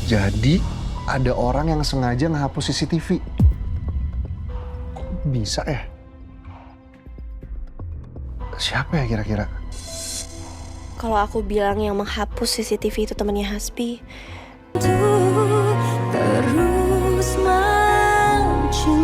Jadi ada orang yang sengaja ngehapus CCTV. Kok bisa ya? Siapa ya kira-kira? Kalau aku bilang yang menghapus CCTV itu temannya Hasbi. Terus mencintamu.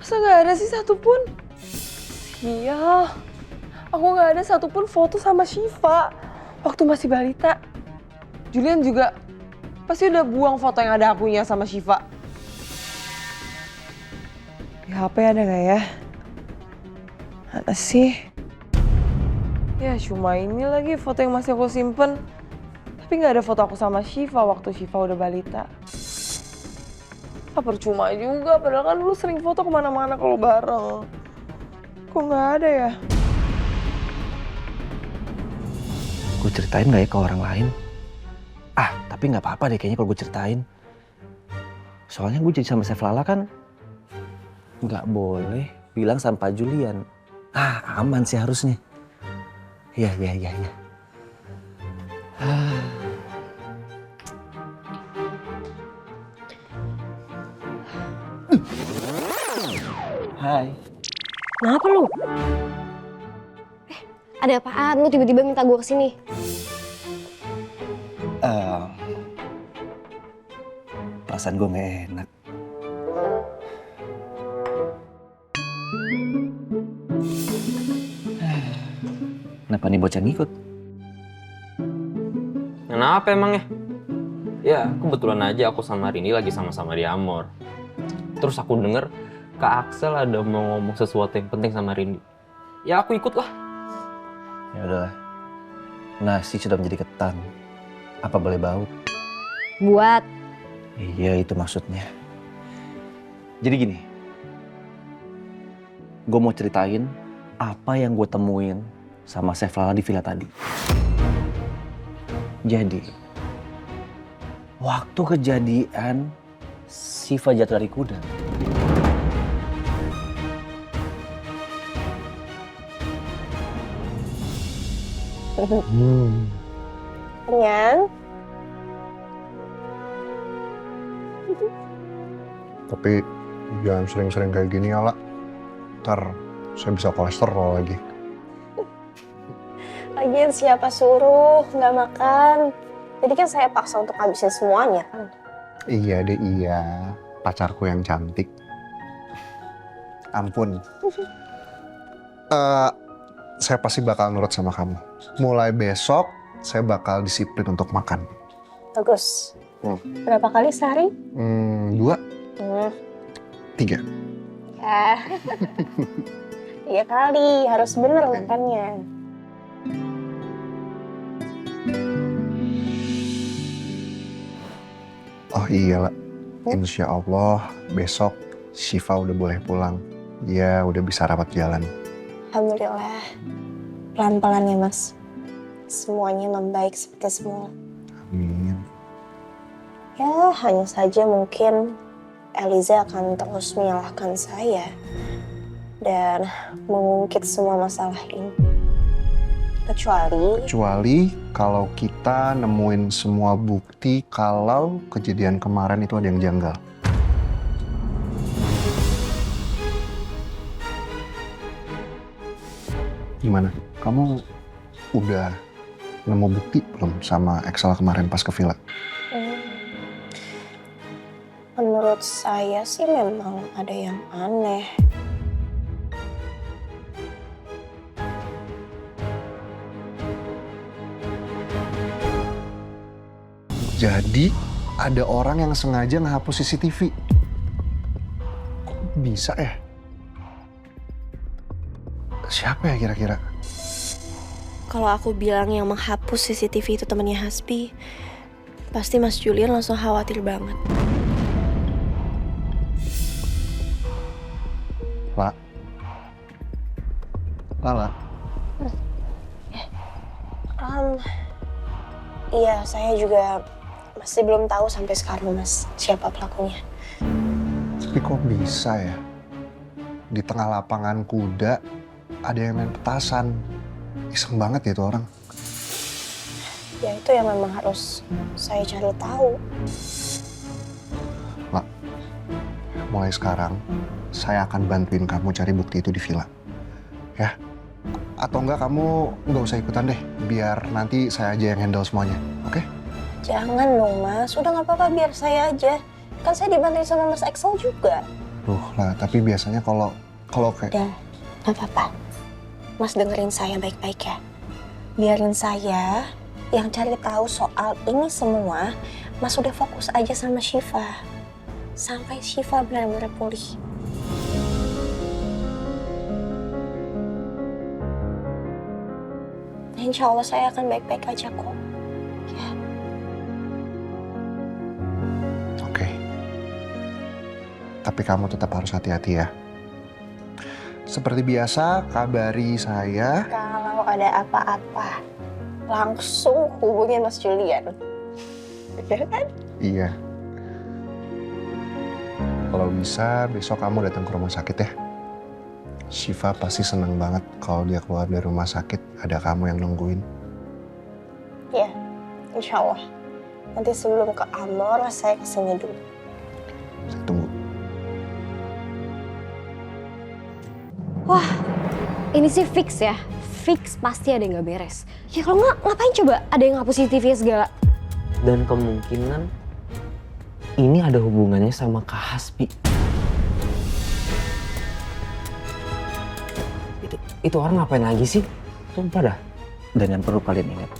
Masa gak ada sih satupun? Iya, aku gak ada satupun foto sama Syifa waktu masih balita. Julian juga pasti udah buang foto yang ada akunya sama Syifa. Di HP ada gak ya? Mana sih? Ya cuma ini lagi foto yang masih aku simpen. Tapi gak ada foto aku sama Syifa waktu Syifa udah balita. Percuma juga, padahal kan dulu sering foto kemana-mana kalau bareng. Kok nggak ada ya? Gue ceritain gak ya ke orang lain? Tapi nggak apa-apa deh kayaknya kalau gue ceritain. Soalnya gue jadi sama Chef Lala kan nggak boleh bilang sama Pak Julian. Aman sih harusnya. Iya. Hai. Kenapa lu? Ada apaan? Lu tiba-tiba minta gue kesini? Perasaan gue gak enak. Kenapa nih bocah ngikut? Kenapa emangnya? Ya, kebetulan aja aku sama Rini lagi sama-sama di Amor. Terus aku denger Kak Axel ada mau ngomong sesuatu yang penting sama Rini. Ya aku ikut lah. Ya udahlah. Nasi sudah menjadi ketan. Apa boleh bau? Buat. Iya, itu maksudnya. Jadi gini. Gue mau ceritain apa yang gue temuin sama Chef Lala di villa tadi. Jadi, waktu kejadian Syifa jatuh dari kuda. Kenyang? Tapi jangan sering-sering kayak gini ya, La. Ntar saya bisa kolesterol lagi. Lagian siapa suruh nggak makan? Jadi kan saya paksa untuk habisin semuanya kan. Iya deh, iya. Pacarku yang cantik. Ampun. Saya pasti bakal nurut sama kamu. Mulai besok, saya bakal disiplin untuk makan. Bagus. Berapa kali sehari? 2, 3. Ya. 3 kali, harus bener makannya. Oh iya, La. Insya Allah besok Syifa udah boleh pulang. Dia udah bisa rawat jalan. Alhamdulillah. Pelan-pelan ya, Mas. Semuanya membaik seperti semula. Amin. Ya, hanya saja mungkin Eliza akan terus menyalahkan saya dan mengungkit semua masalah ini. Kecuali kalau kita nemuin semua bukti kalau kejadian kemarin itu ada yang janggal. Gimana? Kamu udah nemu bukti belum sama Excel kemarin pas ke villa? Menurut saya sih memang ada yang aneh. Jadi ada orang yang sengaja ngehapus CCTV. Kok bisa ya? Siapa ya kira-kira? Kalau aku bilang yang menghapus CCTV itu temannya Hasbi, Pasti Mas Julian langsung khawatir banget. Pak. Lala. Iya, saya juga masih belum tahu sampai sekarang Mas siapa pelakunya. Tapi kok bisa ya? Di tengah lapangan kuda ada yang main petasan. Iseng banget ya itu orang. Ya itu yang memang harus saya cari tahu. Mak, mulai sekarang saya akan bantuin kamu cari bukti itu di villa. Ya? Atau enggak kamu nggak usah ikutan deh. Biar nanti saya aja yang handle semuanya. Oke? Jangan dong Mas, udah nggak apa-apa biar saya aja. Kan saya dibantuin sama Mas Excel juga. Loh lah, tapi biasanya kalau kayak... Udah, nggak apa-apa. Mas dengerin saya baik-baik ya. Biarin saya yang cari tahu soal ini semua. Mas udah fokus aja sama Syifa. Sampai Syifa benar-benar pulih. Insya Allah saya akan baik-baik aja kok. Ya. Oke. Tapi kamu tetap harus hati-hati ya. Seperti biasa, kabari saya. Kalau ada apa-apa, langsung hubungin Mas Julian. Ya kan? Iya. Kalau bisa, besok kamu datang ke rumah sakit ya. Syifa pasti seneng banget kalau dia keluar dari rumah sakit, ada kamu yang nungguin. Iya, insya Allah. Nanti sebelum ke Amor, saya kesini dulu. Saya tunggu. Wah, ini sih fix ya. Fix pasti ada yang gak beres. Ya kalau nggak, ngapain coba ada yang ngapus CCTV segala? Dan kemungkinan ini ada hubungannya sama Kak Hasbi. Itu orang ngapain lagi sih? Sumpah dah. Dan yang perlu kalian ingat,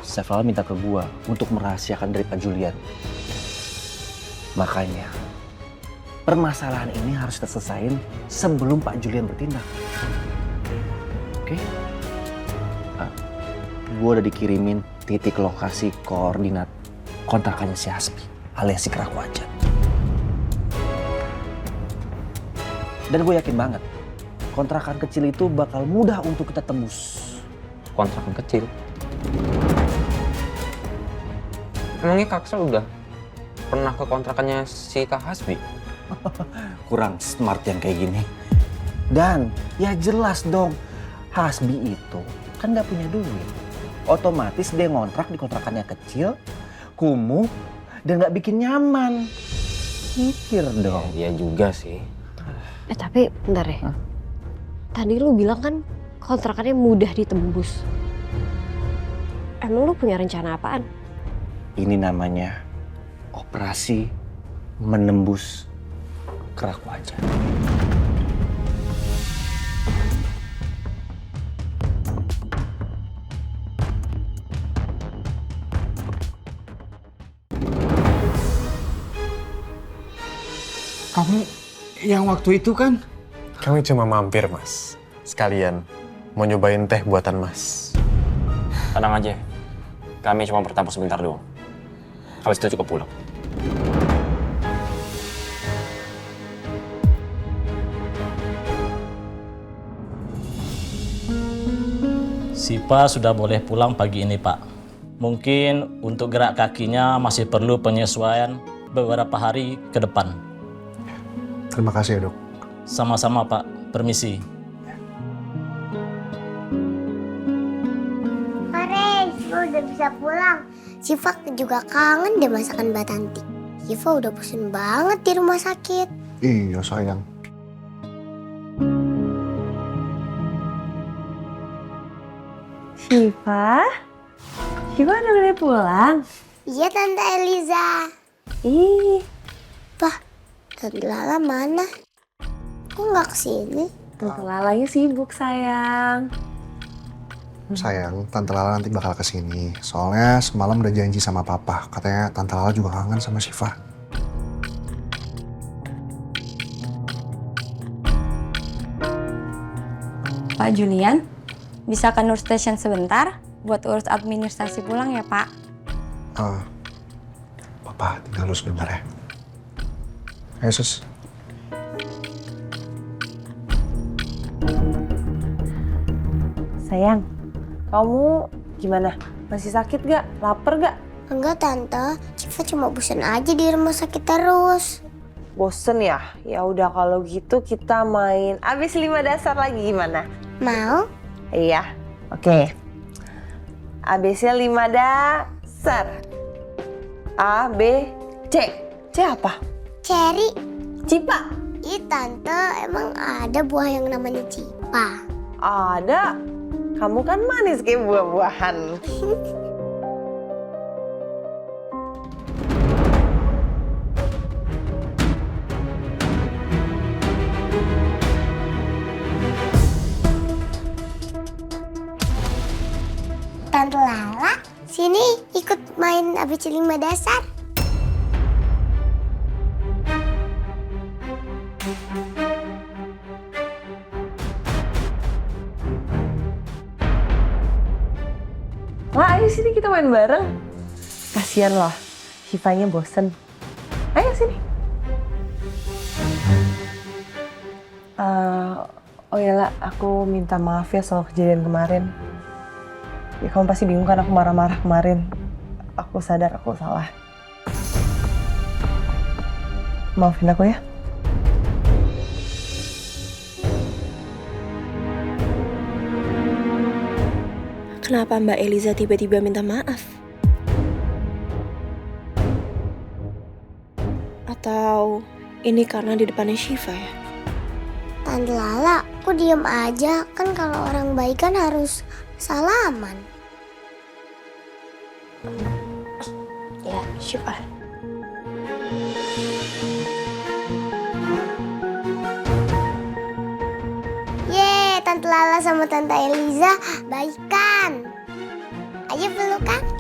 Chef Lala minta ke gua untuk merahasiakan dari Pak Julian. Makanya, permasalahan ini harus diselesain sebelum Pak Julian bertindak. Oke? Gua udah dikirimin titik lokasi koordinat kontrakannya si Hasbi alias si Kerakwajat. Dan gue yakin banget, kontrakan kecil itu bakal mudah untuk kita tembus. Kontrakan kecil. Emangnya Kak Aksel udah pernah ke kontrakannya si Kak Hasbi? Kurang smart yang kayak gini. Dan ya jelas dong, Hasbi itu kan gak punya duit. Otomatis dia ngontrak di kontrakannya kecil, kumuh, dan gak bikin nyaman. Mikir dong. Iya juga sih. Tapi bentar deh. Hah? Tadi lu bilang kan kontrakannya mudah ditembus. Emang lu punya rencana apaan? Ini namanya operasi menembus Kerakwajat. Kamu yang waktu itu kan? Kami cuma mampir, Mas. Sekalian mau nyobain teh buatan Mas. Tenang aja, kami cuma bertamu sebentar doang. Habis itu cukup pulang. Syifa sudah boleh pulang pagi ini, Pak. Mungkin untuk gerak kakinya masih perlu penyesuaian beberapa hari ke depan. Terima kasih ya dok. Sama-sama, Pak. Permisi. Hore, Syifa udah bisa pulang. Syifa juga kangen deh masakan Mbak Tanti. Syifa udah bosen banget di rumah sakit. Iya sayang. Syifa? Syifa udah boleh pulang? Iya Tante Eliza. Ih, Pak, Tante Lala mana? Kok nggak kesini? Tante Lalanya sibuk sayang. Sayang, Tante Lala nanti bakal kesini. Soalnya semalam udah janji sama Papa. Katanya Tante Lala juga kangen sama Syifa. Pak Julian, bisa ke Nur Station sebentar buat urus administrasi pulang ya, Pak? Papa tinggal dulu sebentar ya. Ayo sus. Sayang, kamu gimana? Masih sakit gak? Laper gak? Enggak tante, Syifa cuma bosan aja di rumah sakit terus. Bosen ya? Ya udah kalau gitu kita main abis 5 dasar lagi gimana? Mau? Iya. Oke. ABC 5 dasar. A, B, C. C apa? Cherry. Cipa. Ih tante, emang ada buah yang namanya cipa? Ada. Kamu kan manis kayak buah-buahan. Tante Lala, sini ikut main ABC 5 dasar. Wah, ayo sini kita main bareng. Kasian loh, Syifanya bosen. Ayo sini. Oh iya lah, aku minta maaf ya soal kejadian kemarin. Ya kamu pasti bingung kan aku marah-marah kemarin. Aku sadar aku salah. Maafin aku ya. Kenapa Mbak Eliza tiba-tiba minta maaf? Atau ini karena di depannya Syifa ya? Tante Lala, kok diem aja? Kan kalau orang baik kan harus salaman. Ya, Syifa. Yeay, Tante Lala sama Tante Eliza baikan. Ayo pelukan.